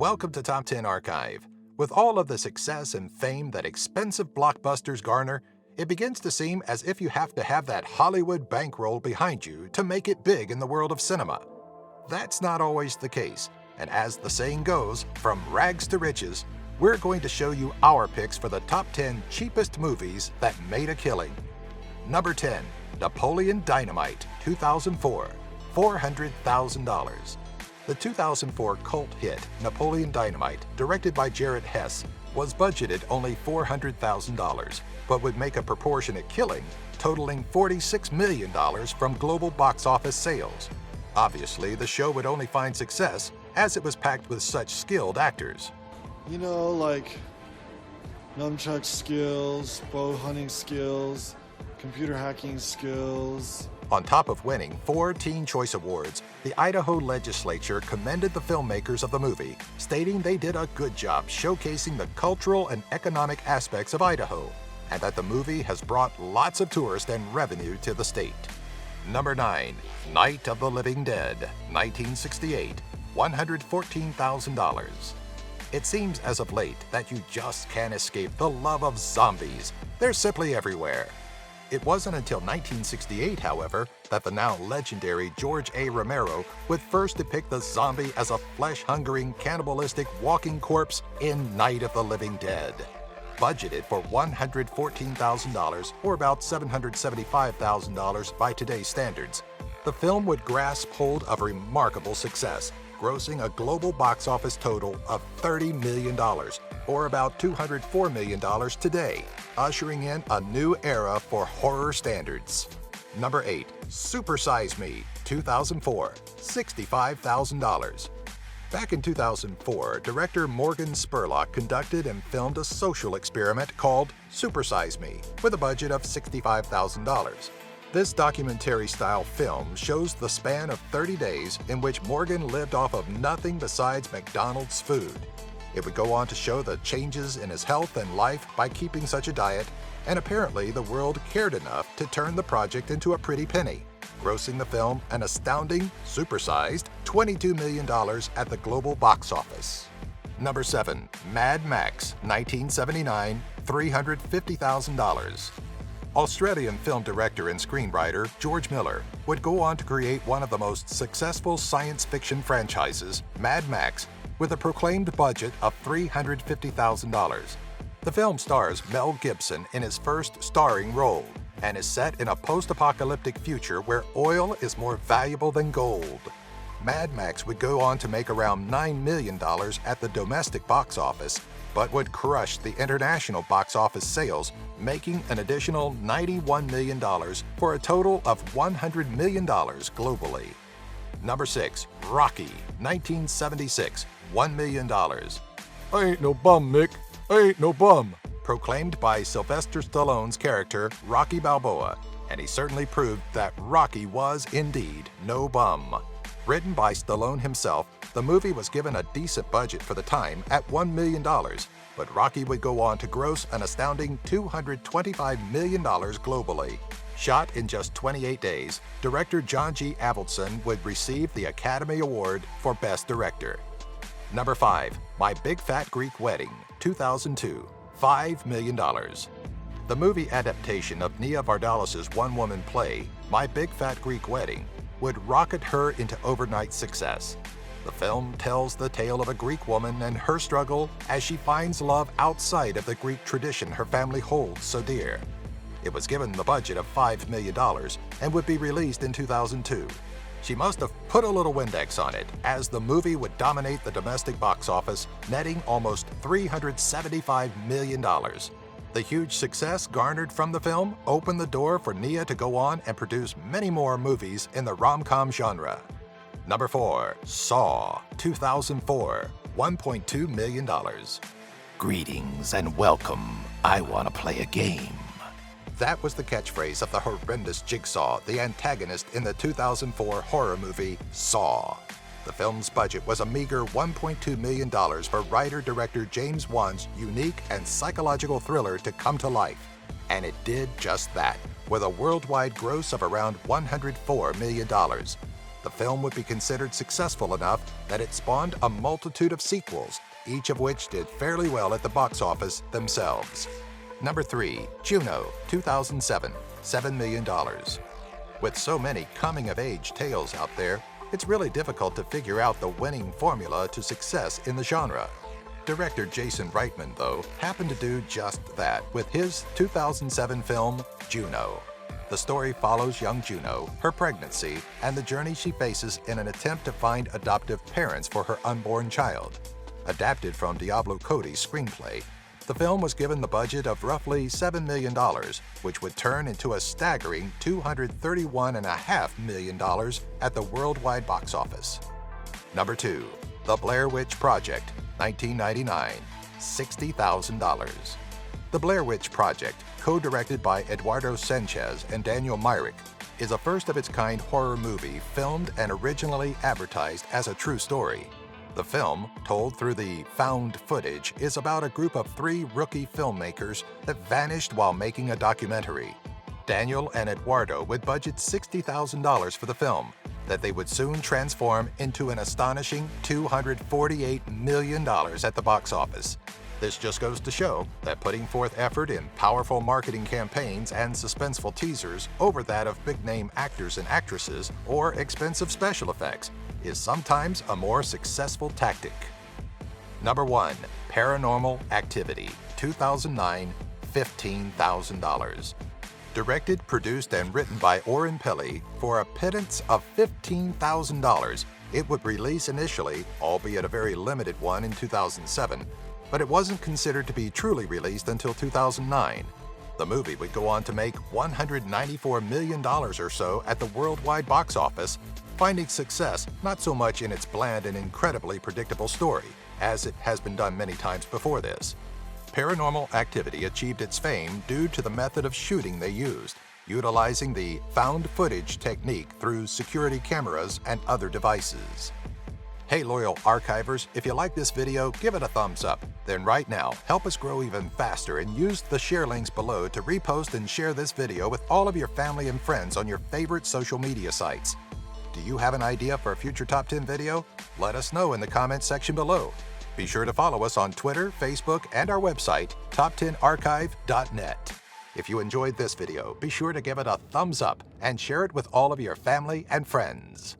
Welcome to Top 10 Archive. With all of the success and fame that expensive blockbusters garner, it begins to seem as if you have to have that Hollywood bankroll behind you to make it big in the world of cinema. That's not always the case, and as the saying goes, from rags to riches, we're going to show you our picks for the top 10 cheapest movies that made a killing. Number 10, Napoleon Dynamite, 2004, $400,000. The 2004 cult hit Napoleon Dynamite, directed by Jared Hess, was budgeted only $400,000, but would make a proportionate killing, totaling $46 million from global box office sales. Obviously, the show would only find success as it was packed with such skilled actors. You know, like nunchuck skills, bow hunting skills, computer hacking skills. On top of winning 4 Teen Choice Awards, the Idaho legislature commended the filmmakers of the movie, stating they did a good job showcasing the cultural and economic aspects of Idaho, and that the movie has brought lots of tourists and revenue to the state. Number 9, Night of the Living Dead, 1968, $114,000. It seems as of late that you just can't escape the love of zombies. They're simply everywhere. It wasn't until 1968, however, that the now legendary George A. Romero would first depict the zombie as a flesh-hungering, cannibalistic walking corpse in Night of the Living Dead. Budgeted for $114,000, or about $775,000 by today's standards, the film would grasp hold of remarkable success, grossing a global box office total of $30 million, or about $204 million today, ushering in a new era for horror standards. Number 8, Super Size Me, 2004, $65,000. Back in 2004, director Morgan Spurlock conducted and filmed a social experiment called Super Size Me, with a budget of $65,000. This documentary-style film shows the span of 30 days in which Morgan lived off of nothing besides McDonald's food. It would go on to show the changes in his health and life by keeping such a diet, and apparently the world cared enough to turn the project into a pretty penny, grossing the film an astounding, supersized $22 million at the global box office. Number 7, Mad Max, 1979, $350,000. Australian film director and screenwriter George Miller would go on to create one of the most successful science fiction franchises, Mad Max, with a proclaimed budget of $350,000. The film stars Mel Gibson in his first starring role and is set in a post-apocalyptic future where oil is more valuable than gold. Mad Max would go on to make around $9 million at the domestic box office, but would crush the international box office sales, making an additional $91 million for a total of $100 million globally. Number 6, Rocky, 1976, $1 million. "I ain't no bum, Mick. I ain't no bum," proclaimed by Sylvester Stallone's character Rocky Balboa, and he certainly proved that Rocky was indeed no bum. Written by Stallone himself, the movie was given a decent budget for the time at $1 million, but Rocky would go on to gross an astounding $225 million globally. Shot in just 28 days, director John G. Avildsen would receive the Academy Award for Best Director. Number 5, My Big Fat Greek Wedding, 2002, $5 million. The movie adaptation of Nia Vardalos' one-woman play, My Big Fat Greek Wedding, would rocket her into overnight success. The film tells the tale of a Greek woman and her struggle as she finds love outside of the Greek tradition her family holds so dear. It was given the budget of $5 million and would be released in 2002. She must have put a little Windex on it, as the movie would dominate the domestic box office, netting almost $375 million. The huge success garnered from the film opened the door for Nia to go on and produce many more movies in the rom-com genre. Number 4, Saw, 2004, $1.2 million. "Greetings and welcome. I want to play a game." That was the catchphrase of the horrendous Jigsaw, the antagonist in the 2004 horror movie Saw. The film's budget was a meager $1.2 million for writer-director James Wan's unique and psychological thriller to come to life. And it did just that, with a worldwide gross of around $104 million. The film would be considered successful enough that it spawned a multitude of sequels, each of which did fairly well at the box office themselves. Number 3. Juno, 2007, $7 million. With so many coming-of-age tales out there, it's really difficult to figure out the winning formula to success in the genre. Director Jason Reitman, though, happened to do just that with his 2007 film, Juno. The story follows young Juno, her pregnancy, and the journey she faces in an attempt to find adoptive parents for her unborn child. Adapted from Diablo Cody's screenplay, the film was given the budget of roughly $7 million, which would turn into a staggering $231.5 million at the worldwide box office. Number 2. The Blair Witch Project, 1999, $60,000. The Blair Witch Project, co-directed by Eduardo Sanchez and Daniel Myrick, is a first-of-its-kind horror movie filmed and originally advertised as a true story. The film, told through the found footage, is about a group of 3 rookie filmmakers that vanished while making a documentary. Daniel and Eduardo would budget $60,000 for the film, that they would soon transform into an astonishing $248 million at the box office. This just goes to show that putting forth effort in powerful marketing campaigns and suspenseful teasers over that of big-name actors and actresses or expensive special effects is sometimes a more successful tactic. Number 1. Paranormal Activity, 2009, $15,000. Directed, produced, and written by Oren Peli for a pittance of $15,000, it would release initially, albeit a very limited one in 2007, but it wasn't considered to be truly released until 2009. The movie would go on to make $194 million or so at the worldwide box office, finding success not so much in its bland and incredibly predictable story, as it has been done many times before this. Paranormal Activity achieved its fame due to the method of shooting they used, utilizing the found footage technique through security cameras and other devices. Hey loyal archivers, if you like this video, give it a thumbs up. Then right now, help us grow even faster and use the share links below to repost and share this video with all of your family and friends on your favorite social media sites. Do you have an idea for a future Top 10 video? Let us know in the comments section below. Be sure to follow us on Twitter, Facebook, and our website, top10archive.net. If you enjoyed this video, be sure to give it a thumbs up and share it with all of your family and friends.